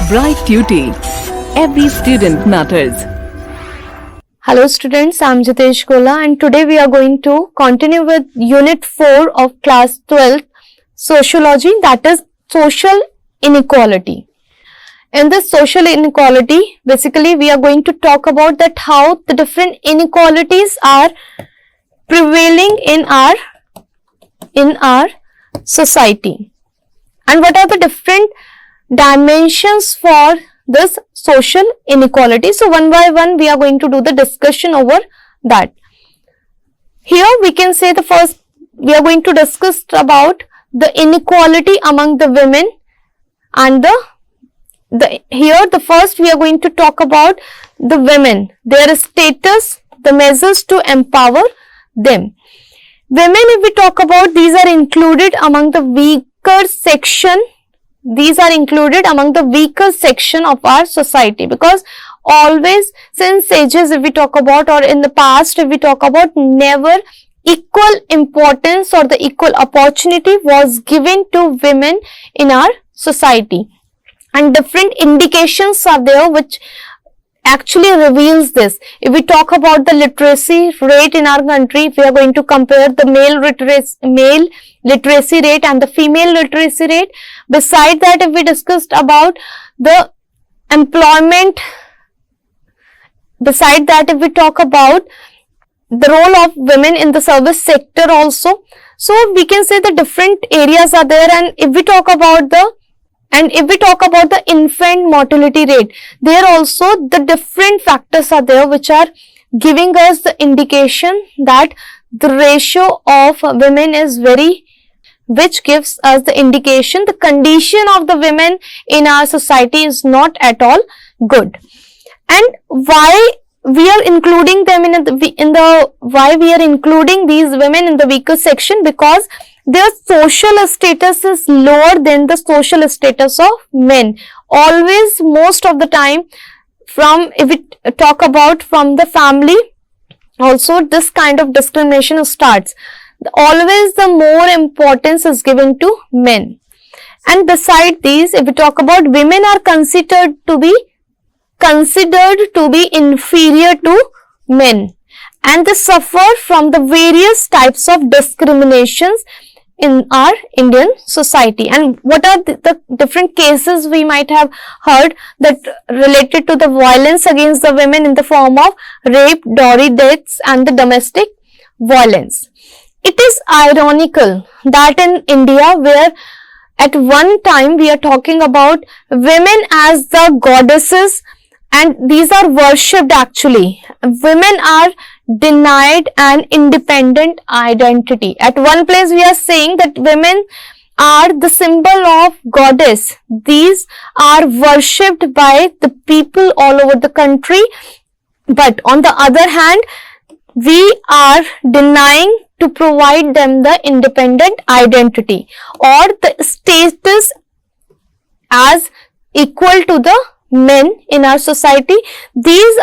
Bright Tuty. Every student matters. Hello students, I am Jitesh Gola and today we are going to continue with Unit 4 of Class 12 Sociology, that is Social Inequality. In this social inequality, basically we are going to talk about that how the different inequalities are prevailing in our society and what are the different dimensions for this social inequality. So one by one we are going to do the discussion over that. Here we can say the first we are going to discuss about the inequality among the women and the first we are going to talk about the women, their status, the measures to empower them. Women, if we talk about, these are included among the weaker section. These are included among the weaker section of our society because always since ages if we talk about or in the past if we talk about, never equal importance or the equal opportunity was given to women in our society. And different indications are there which actually reveals this. If we talk about the literacy rate in our country, if we are going to compare the male literacy rate and the female literacy rate. Beside that, if we discussed about the employment, beside that if we talk about the role of women in the service sector also. So we can say the different areas are there, and if we talk about the infant mortality rate, there also the different factors are there which are giving us the indication that the ratio of women is which gives us the indication the condition of the women in our society is not at all good. And why we are including them why we are including these women in the weaker section? Because their social status is lower than the social status of men. Always, most of the time, if we talk about from the family, also this kind of discrimination starts. Always the more importance is given to men. And beside these, if we talk about, women are considered to be inferior to men, and they suffer from the various types of discriminations in our Indian society. And what are the different cases we might have heard that related to the violence against the women in the form of rape, dowry deaths and the domestic violence. It is ironical that in India, where at one time we are talking about women as the goddesses and these are worshipped actually. Women are denied an independent identity. At one place we are saying that women are the symbol of goddess. These are worshipped by the people all over the country. But on the other hand, we are denying to provide them the independent identity or the status as equal to the men in our society. These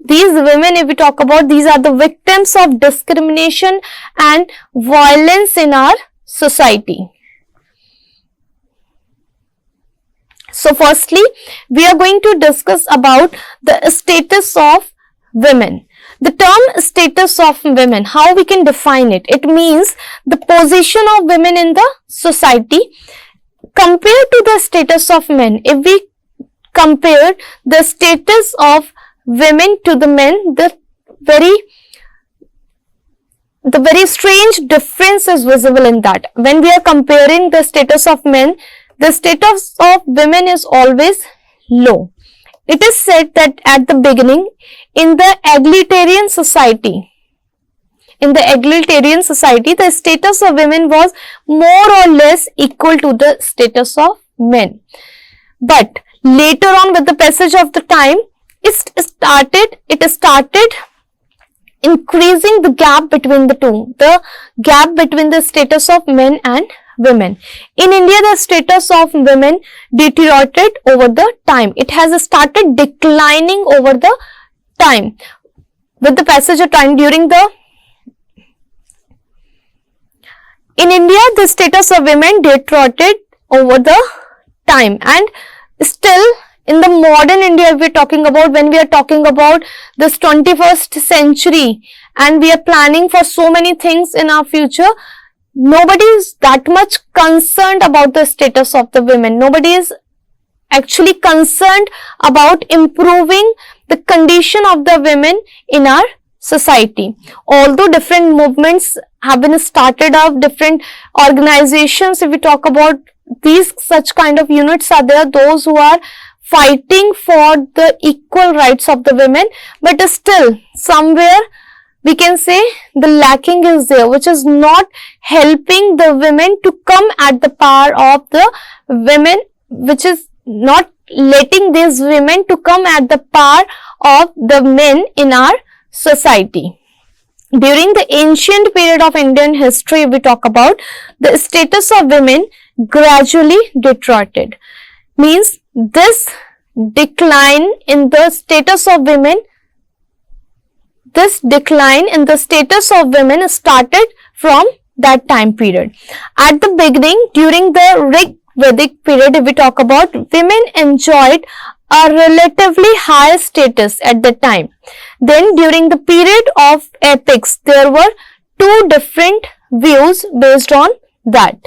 women, if we talk about, these are the victims of discrimination and violence in our society. So firstly, we are going to discuss about the status of women. The term status of women, how we can define it? It means the position of women in the society compared to the status of men. If we compare the status of women to the men, the very strange difference is visible in that. When we are comparing the status of men, the status of women is always low. It is said that at the beginning, in the egalitarian society, the status of women was more or less equal to the status of men. But later on, with the passage of the time, it started increasing the gap between the two, the gap between the status of men and women. In India, the status of women deteriorated over the time. It has started declining over the time. With the passage of time in India, the status of women deteriorated over the time, and still in the modern India, we're talking about, when we are talking about this 21st century and we are planning for so many things in our future, nobody is that much concerned about the status of the women. Nobody is actually concerned about improving the condition of the women in our society. Although different movements have been started up, different organizations, if we talk about these such kind of units are there, those who are fighting for the equal rights of the women, but still somewhere we can say the lacking is there, which is not helping the women to come at the power of the women, which is not letting these women to come at the power of the men in our society. During the ancient period of Indian history, we talk about the status of women gradually deteriorated. Means this decline in the status of women, started from that time period. At the beginning, during the Rig Vedic period, if we talk about, women enjoyed a relatively high status at the time. Then during the period of epics, there were two different views based on that.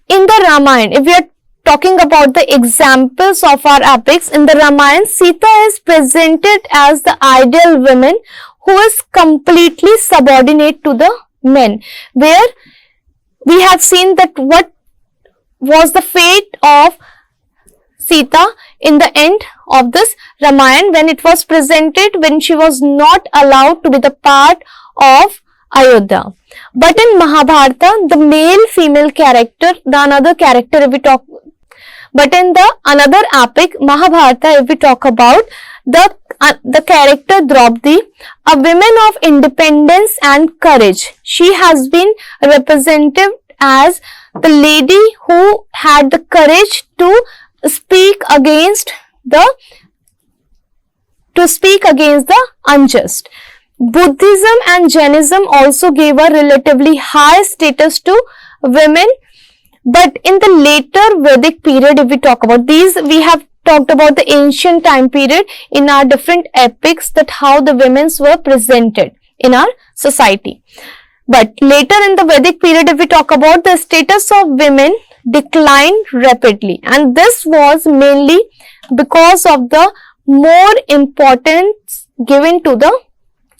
In the Ramayana, if we are talking about the examples of our epics, in the Ramayana, Sita is presented as the ideal woman who is completely subordinate to the men, where we have seen that what was the fate of Sita in the end of this Ramayana, when it was presented, when she was not allowed to be the part of Ayodhya. But in Mahabharata, the male-female character, the another character if we talk, but in the another epic, Mahabharata, if we talk about, the character Draupadi, a woman of independence and courage. She has been represented as the lady who had the courage to speak against the unjust. Buddhism and Jainism also gave a relatively high status to women, but in the later Vedic period, if we talk about these, we have talked about the ancient time period in our different epics, that how the women were presented in our society. But later in the Vedic period, if we talk about, the status of women declined rapidly, and this was mainly because of the more importance given to the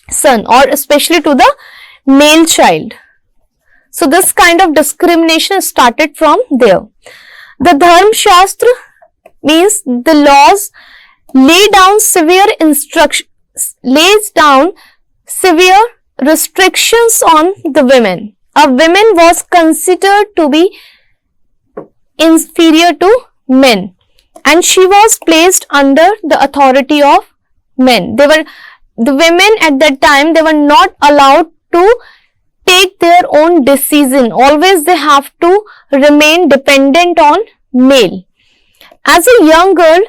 son, or especially to the male child. So this kind of discrimination started from there. The Dharma Shastra, means the laws, lays down severe restrictions on the women. A woman was considered to be inferior to men, and she was placed under the authority of men. The women at that time, they were not allowed to take their own decision. Always they have to remain dependent on male. As a young girl,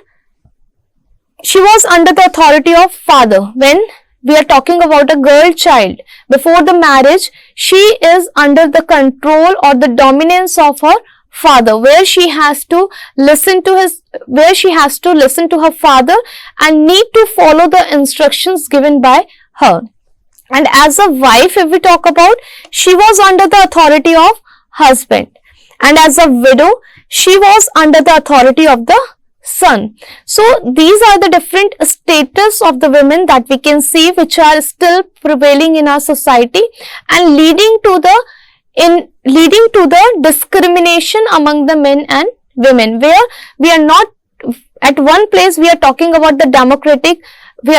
she was under the authority of father. When we are talking about a girl child, before the marriage, she is under the control or the dominance of her father, where she has to listen to her father and need to follow the instructions given by her. And as a wife, if we talk about, she was under the authority of husband, and as a widow, she was under the authority of the son. So these are the different status of the women that we can see, which are still prevailing in our society and leading to the discrimination among the men and women, where we are not at one place we are talking about the democratic, we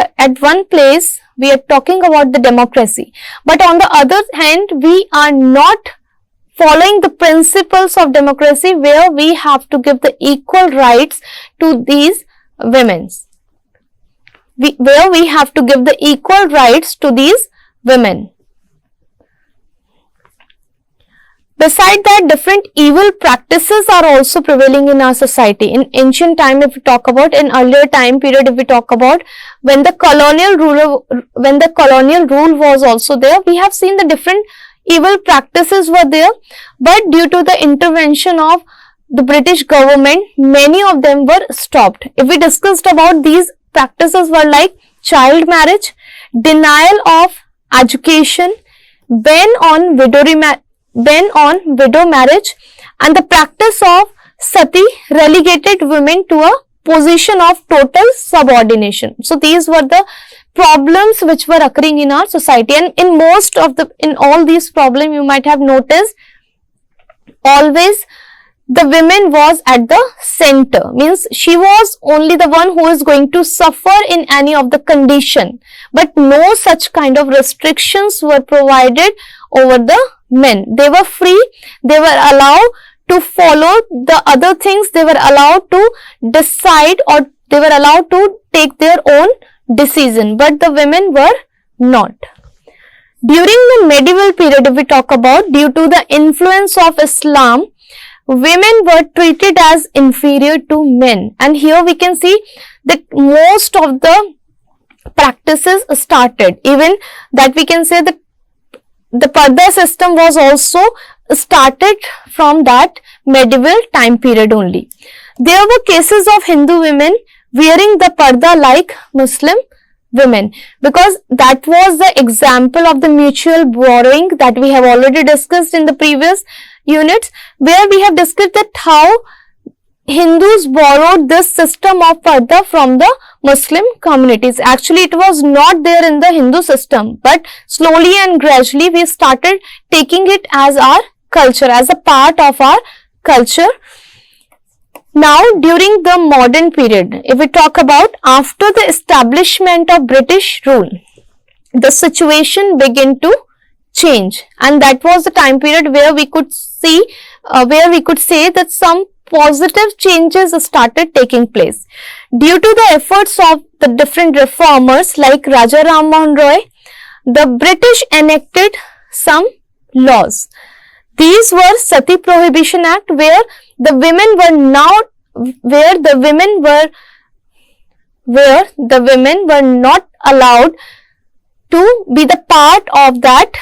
are talking about the democracy, but on the other hand we are not following the principles of democracy, where we have to give the equal rights to these women. Where we have to give the equal rights to these women. Besides that, different evil practices are also prevailing in our society. In ancient time, if we talk about, in earlier time period, if we talk about, when the colonial rule was also there, we have seen the different evil practices were there, but due to the intervention of the British government, many of them were stopped. If we discussed about these practices were like child marriage, denial of education, ban on widow marriage, and the practice of sati relegated women to a position of total subordination. So these were the problems which were occurring in our society, and in all these problems you might have noticed always the women was at the center, means she was only the one who is going to suffer in any of the condition, but no such kind of restrictions were provided over the men. They were free, they were allowed to follow the other things, they were allowed to decide, or they were allowed to take their own decision, but the women were not. During the medieval period, if we talk about, due to the influence of Islam, women were treated as inferior to men, and here we can see that most of the practices started, even that we can say that the parda system was also started from that medieval time period only. There were cases of Hindu women wearing the parda like Muslim women, because that was the example of the mutual borrowing that we have already discussed in the previous units, where we have discussed that how Hindus borrowed this system of parda from the Muslim communities. Actually, it was not there in the Hindu system, but slowly and gradually we started taking it as our culture, as a part of our culture. Now, during the modern period, if we talk about after the establishment of British rule, the situation began to change, and that was the time period where we could see, say that some positive changes started taking place. Due to the efforts of the different reformers like Raja Ram Mohan Roy, the British enacted some laws. These were Sati Prohibition Act, where the women were not allowed to be the part of that,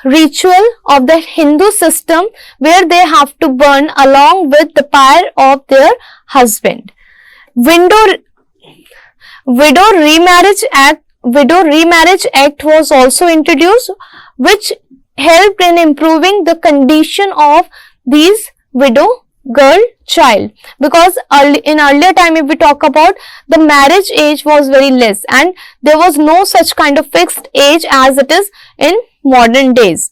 ritual of the Hindu system, where they have to burn along with the pyre of their husband. Widow Remarriage Act was also introduced, which helped in improving the condition of these widow girl child, because in earlier time, if we talk about, the marriage age was very less, and there was no such kind of fixed age as it is in modern days.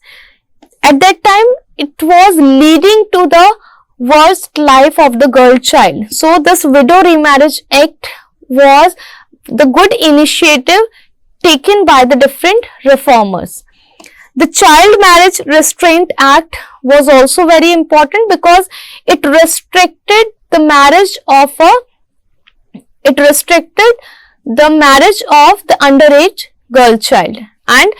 At that time, it was leading to the worst life of the girl child. So this Widow Remarriage Act was the good initiative taken by the different reformers. The Child Marriage Restraint Act was also very important, because it restricted the marriage of the underage girl child, and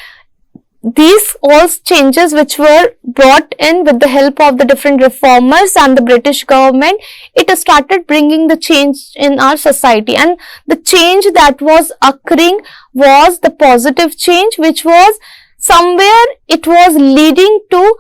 these all changes which were brought in with the help of the different reformers and the British government, it started bringing the change in our society, and the change that was occurring was the positive change, which was somewhere it was leading to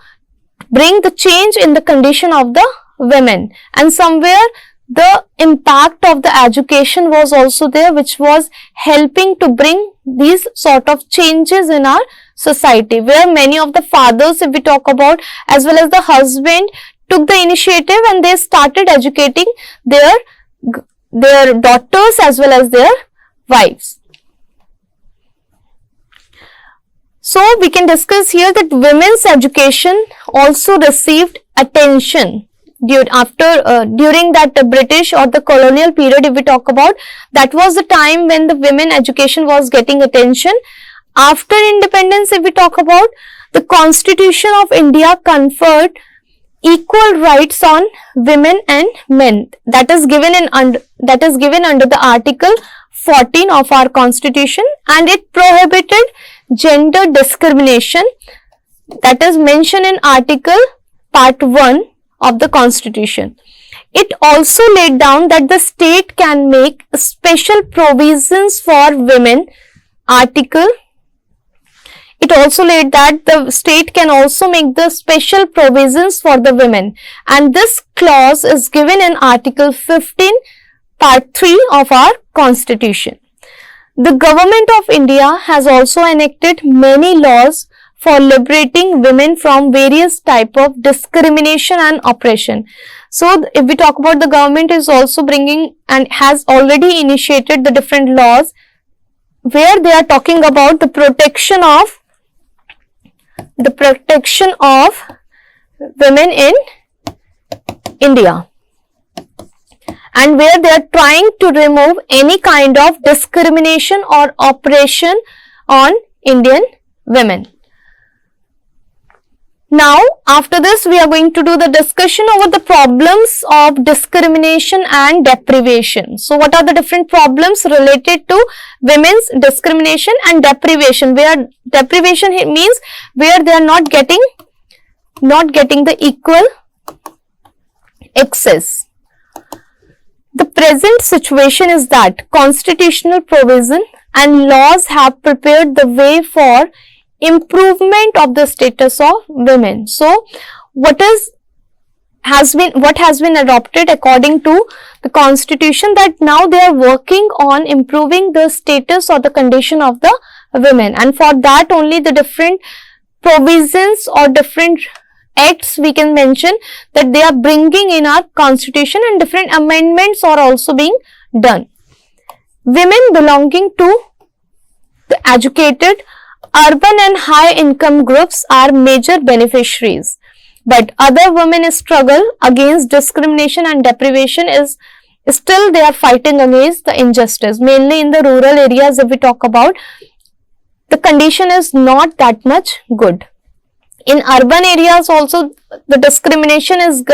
bring the change in the condition of the women, and somewhere the impact of the education was also there, which was helping to bring these sort of changes in our society, where many of the fathers, if we talk about, as well as the husband, took the initiative and they started educating their daughters as well as their wives. So we can discuss here that women's education also received attention during that British or the colonial period. If we talk about, that was the time when the women education was getting attention. After independence, if we talk about, the Constitution of India conferred equal rights on women and men. That is given under the Article 14 of our Constitution, and it prohibited gender discrimination, that is mentioned in Article Part 1 of the Constitution. It also laid down that the state can make special provisions for women article, it also laid that the state can also make the special provisions for the women, and this clause is given in Article 15, Part 3 of our Constitution. The Government of India has also enacted many laws for liberating women from various type of discrimination and oppression. So, if we talk about, the government is also bringing and has already initiated the different laws where they are talking about the protection of women in India, and where they are trying to remove any kind of discrimination or oppression on Indian women. Now, after this, we are going to do the discussion over the problems of discrimination and deprivation. So, what are the different problems related to women's discrimination and deprivation? Where deprivation means where they are not getting the equal access. The present situation is that constitutional provision and laws have prepared the way for improvement of the status of women. So, what has been adopted according to the constitution, that now they are working on improving the status or the condition of the women, and for that only the different provisions or different acts we can mention that they are bringing in our constitution, and different amendments are also being done. Women belonging to the educated, urban and high income groups are major beneficiaries, but other women struggle against discrimination and deprivation is still they are fighting against the injustice. Mainly in the rural areas, if we talk about, the condition is not that much good. In urban areas also, the discrimination is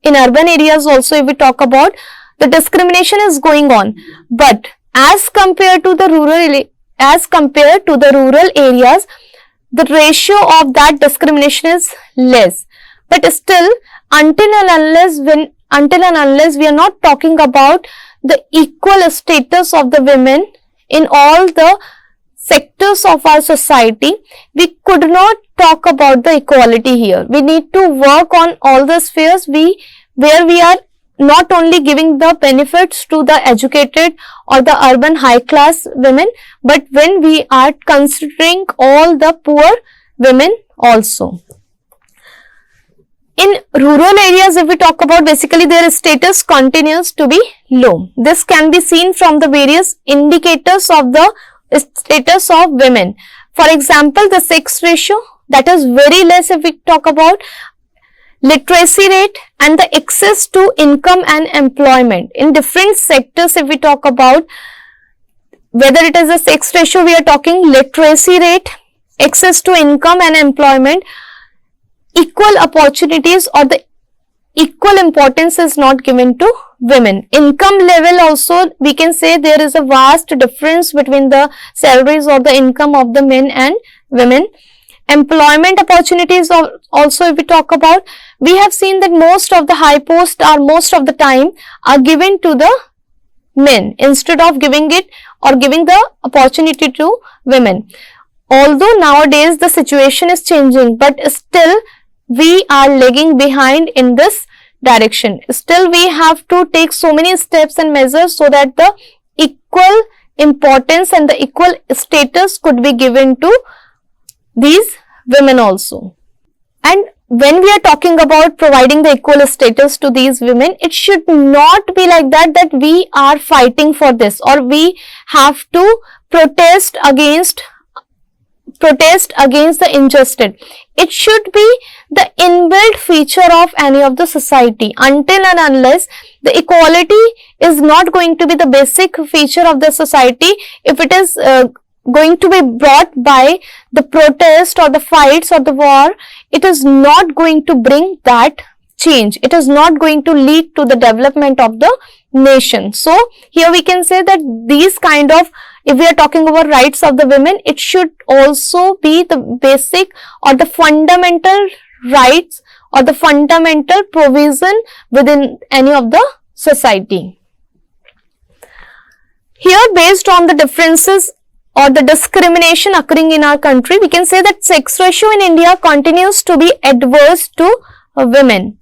in urban areas also, if we talk about, the discrimination is going on, but as compared to the rural areas, the ratio of that discrimination is less. But still, until and unless we are not talking about the equal status of the women in all the sectors of our society, we could not talk about the equality here. We need to work on all the spheres where we are not only giving the benefits to the educated or the urban high class women, but when we are considering all the poor women also. In rural areas, if we talk about, basically their status continues to be low. This can be seen from the various indicators of the status of women. For example, the sex ratio, that is very less if we talk about, literacy rate and the access to income and employment. In different sectors, if we talk about, whether it is a sex ratio, we are talking literacy rate, access to income and employment, equal opportunities or the equal importance is not given to women. Income level also, we can say there is a vast difference between the salaries or the income of the men and women. Employment opportunities also, if we talk about, we have seen that most of the high posts are most of the time are given to the men instead of giving it or giving the opportunity to women. Although nowadays the situation is changing, but still we are lagging behind in this direction. Still we have to take so many steps and measures so that the equal importance and the equal status could be given to these women also. And when we are talking about providing the equal status to these women, it should not be like that we are fighting for this or we have to protest against the injustice. It should be the inbuilt feature of any of the society. Until and unless the equality is not going to be the basic feature of the society, if it is going to be brought by the protest or the fights or the war, it is not going to bring that change. It is not going to lead to the development of the nation. So, here we can say that these kind of, if we are talking about rights of the women, it should also be the basic or the fundamental rights or the fundamental provision within any of the society. Here, based on the differences or the discrimination occurring in our country, we can say that sex ratio in India continues to be adverse to women.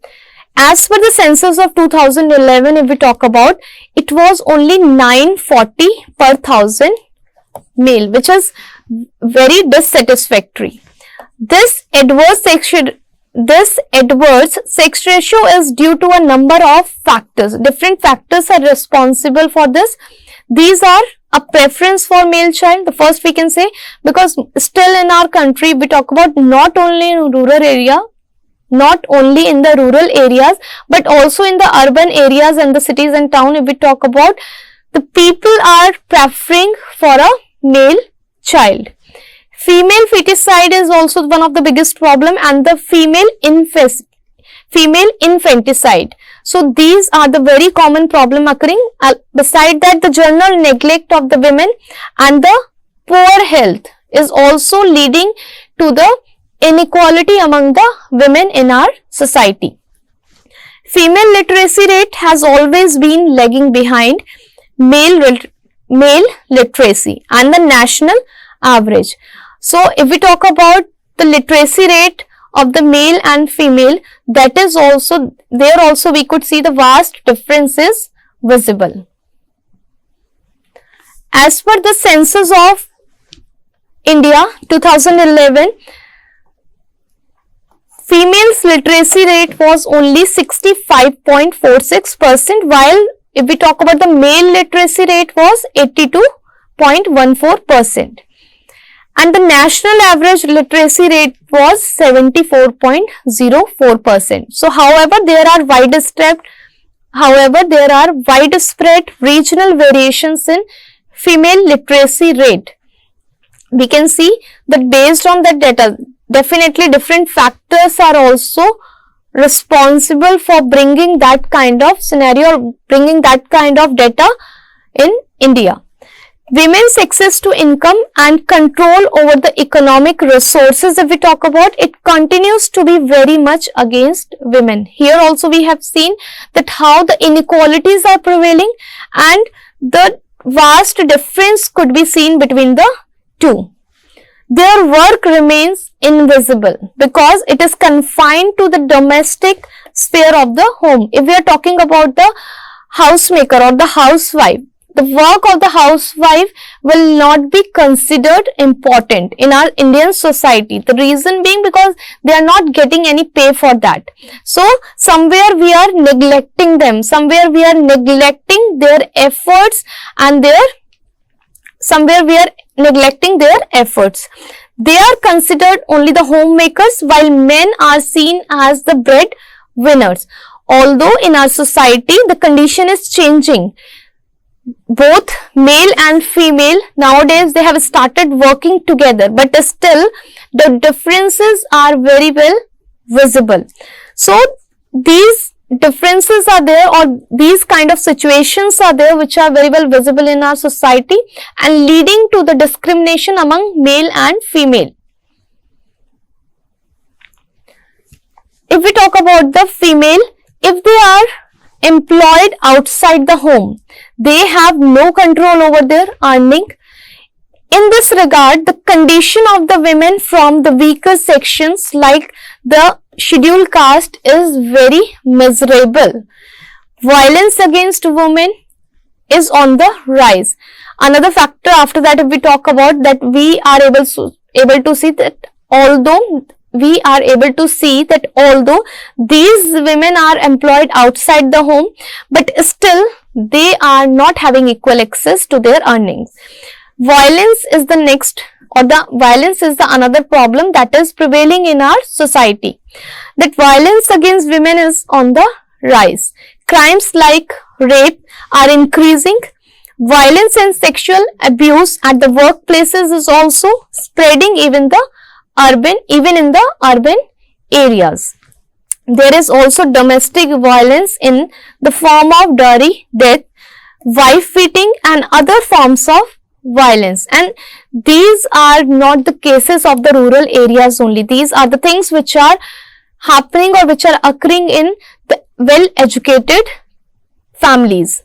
As per the census of 2011, if we talk about, it was only 940 per thousand male, which is very dissatisfactory. This adverse sex ratio is due to a number of factors. Different factors are responsible for this. These are a preference for male child. The first we can say, because still in our country we talk about not only in rural area, not only in the rural areas, but also in the urban areas and the cities and town. If we talk about, the people are preferring for a male child. Female feticide is also one of the biggest problem, and the female infanticide. So these are the very common problem occurring. Beside that, the general neglect of the women and the poor health is also leading to the inequality among the women in our society. Female literacy rate has always been lagging behind male literacy and the national average. So if we talk about the literacy rate of the male and female, that is also, there also we could see the vast differences visible. As per the census of India 2011, females literacy rate was only 65.46%, while if we talk about the male literacy rate was 82.14%. And the national average literacy rate was 74.04%. So, however, there are widespread regional variations in female literacy rate. We can see that based on that data, definitely different factors are also responsible for bringing that kind of scenario, bringing that kind of data in India. Women's access to income and control over the economic resources, if we talk about, it continues to be very much against women. Here also we have seen that how the inequalities are prevailing and the vast difference could be seen between the two. Their work remains invisible because it is confined to the domestic sphere of the home. If we are talking about the housemaker or the housewife, the work of the housewife will not be considered important in our Indian society. The reason being because they are not getting any pay for that. So, somewhere we are neglecting them, somewhere we are neglecting their efforts and somewhere we are neglecting their efforts. They are considered only the homemakers, while men are seen as the breadwinners. Although in our society the condition is changing, both male and female nowadays they have started working together, but still the differences are very well visible. So these differences are there, or these kind of situations are there which are very well visible in our society and leading to the discrimination among male and female. If we talk about the female, if they are employed outside the home, they have no control over their earning. In this regard, the condition of the women from the weaker sections like the scheduled caste is very miserable. Violence against women is on the rise. Another factor after that, if we talk about that, we are able to see that although these women are employed outside the home, but still they are not having equal access to their earnings. Violence is the another problem that is prevailing in our society. That violence against women is on the rise. Crimes like rape are increasing. Violence and sexual abuse at the workplaces is also spreading even in the urban areas. There is also domestic violence in the form of dowry, death, wife beating and other forms of violence, and these are not the cases of the rural areas only. These are the things which are happening or which are occurring in the well-educated families.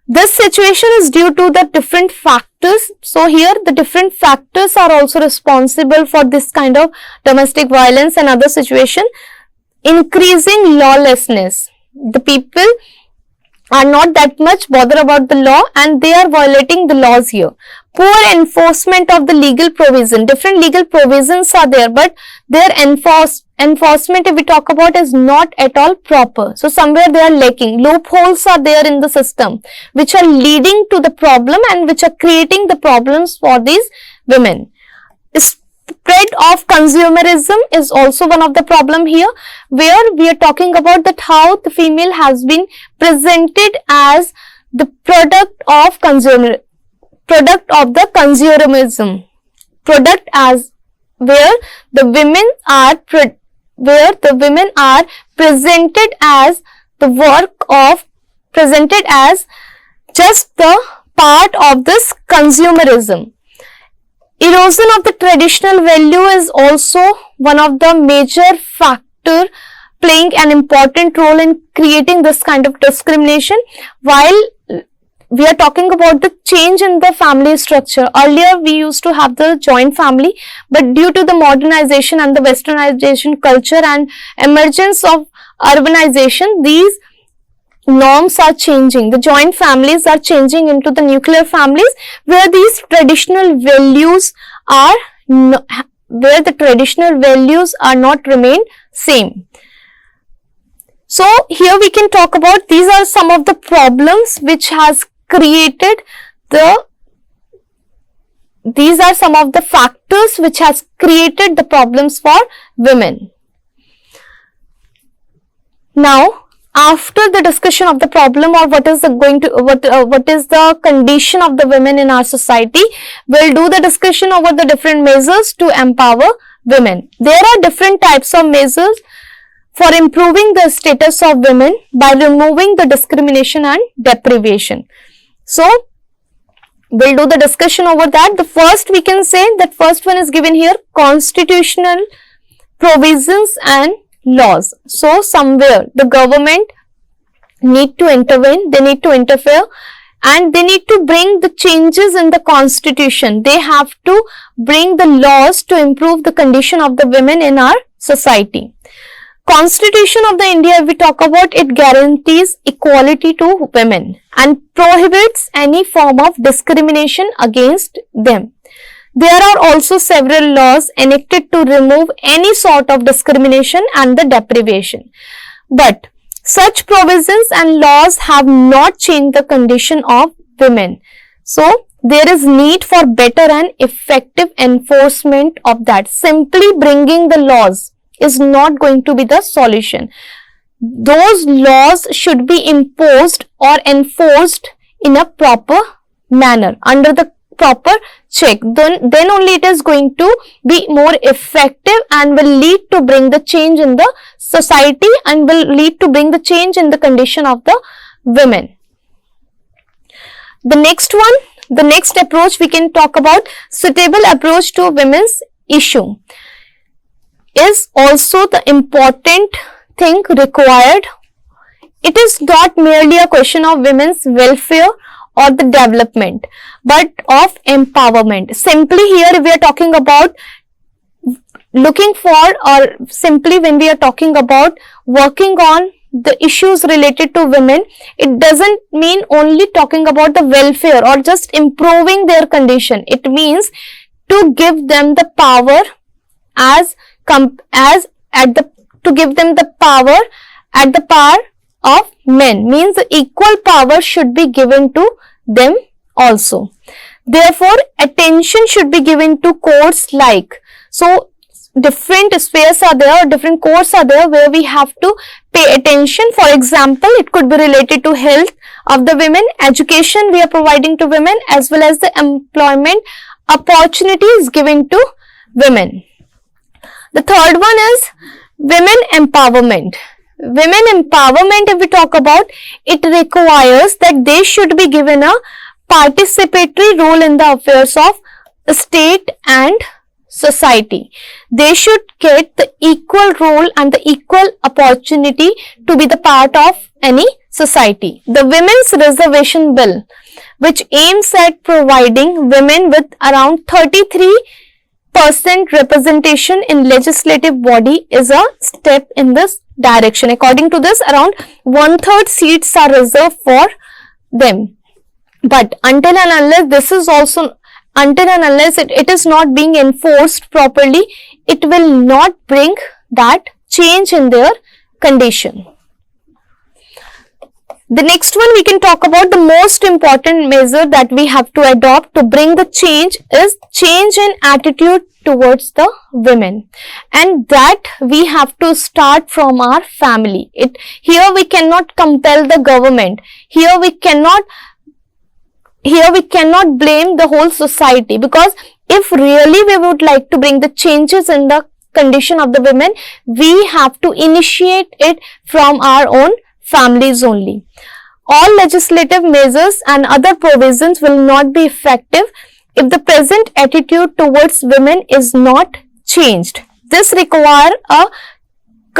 This situation is due to the different factors. So here the different factors are also responsible for this kind of domestic violence and other situation. Increasing lawlessness. The people are not that much bothered about the law and they are violating the laws here. Poor enforcement of the legal provision. Different legal provisions are there, but their enforcement, if we talk about, is not at all proper. So somewhere they are lacking. Loopholes are there in the system which are leading to the problem and which are creating the problems for these women. Spread of consumerism is also one of the problem here, where we are talking about that how the female has been presented as the product of the consumerism, product as where the women are presented as the work of, presented as just the part of this consumerism. Erosion of the traditional value is also one of the major factor playing an important role in creating this kind of discrimination. While we are talking about the change in the family structure, earlier we used to have the joint family, but due to the modernization and the westernization culture and emergence of urbanization, these norms are changing. The joint families are changing into the nuclear families, where these traditional values are not remain same. So here we can talk about, these are some of the problems which has created these are some of the factors which has created the problems for women. Now, after the discussion of the problem or what is the condition of the women in our society, we'll do the discussion over the different measures to empower women. There are different types of measures for improving the status of women by removing the discrimination and deprivation. So, we'll do the discussion over that. The first, we can say that first one is given here, constitutional provisions and laws. So somewhere the government need to intervene, they need to interfere, and they need to bring the changes in the constitution. They have to bring the laws to improve the condition of the women in our society. Constitution of the India, if we talk about, it guarantees equality to women and prohibits any form of discrimination against them. There are also several laws enacted to remove any sort of discrimination and the deprivation. But such provisions and laws have not changed the condition of women. So, there is need for better and effective enforcement of that. Simply bringing the laws is not going to be the solution. Those laws should be imposed or enforced in a proper manner, under the proper check. Then only it is going to be more effective and will lead to bring the change in the society and will lead to bring the change in the condition of the women. The next one, the next approach we can talk about, suitable approach to women's issue, is also the important thing required. It is not merely a question of women's welfare or the development, but of empowerment. Simply here we are talking about looking for, or simply when we are talking about working on the issues related to women, it doesn't mean only talking about the welfare or just improving their condition. It means to give them the power to give them the power at the power of men, means equal power should be given to them also. Therefore, attention should be given to codes like, so different spheres are there, different codes are there where we have to pay attention. For example, it could be related to health of the women, education we are providing to women, as well as the employment opportunities given to women. The third one is women empowerment. Women empowerment, if we talk about, it requires that they should be given a participatory role in the affairs of state and society. They should get the equal role and the equal opportunity to be the part of any society. The Women's Reservation Bill, which aims at providing women with around 33% representation in legislative body, is a step in this direction. According to this, around 1/3 seats are reserved for them. But until and unless this is also, until and unless it is not being enforced properly, it will not bring that change in their condition. The next one we can talk about, the most important measure that we have to adopt to bring the change is change in attitude towards the women, and that we have to start from our family. Here we cannot compel the government. Here we cannot blame the whole society, because if really we would like to bring the changes in the condition of the women, we have to initiate it from our own families only. All legislative measures and other provisions will not be effective if the present attitude towards women is not changed. This requires a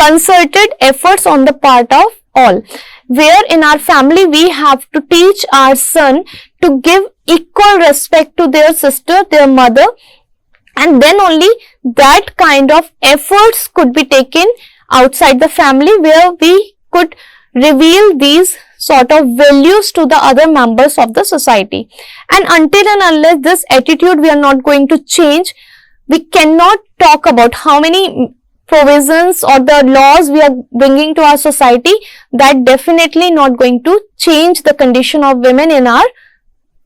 concerted efforts on the part of all, where in our family we have to teach our son to give equal respect to their sister, their mother, and then only that kind of efforts could be taken outside the family, where we could reveal these sort of values to the other members of the society. And until and unless this attitude we are not going to change, we cannot talk about how many provisions or the laws we are bringing to our society, that definitely not going to change the condition of women in our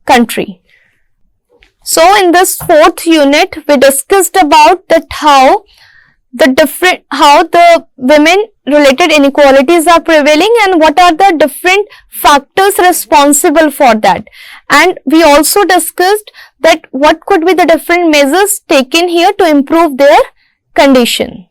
country. So in this 4th unit, we discussed about that how the women related inequalities are prevailing and what are the different factors responsible for that. And we also discussed that what could be the different measures taken here to improve their condition.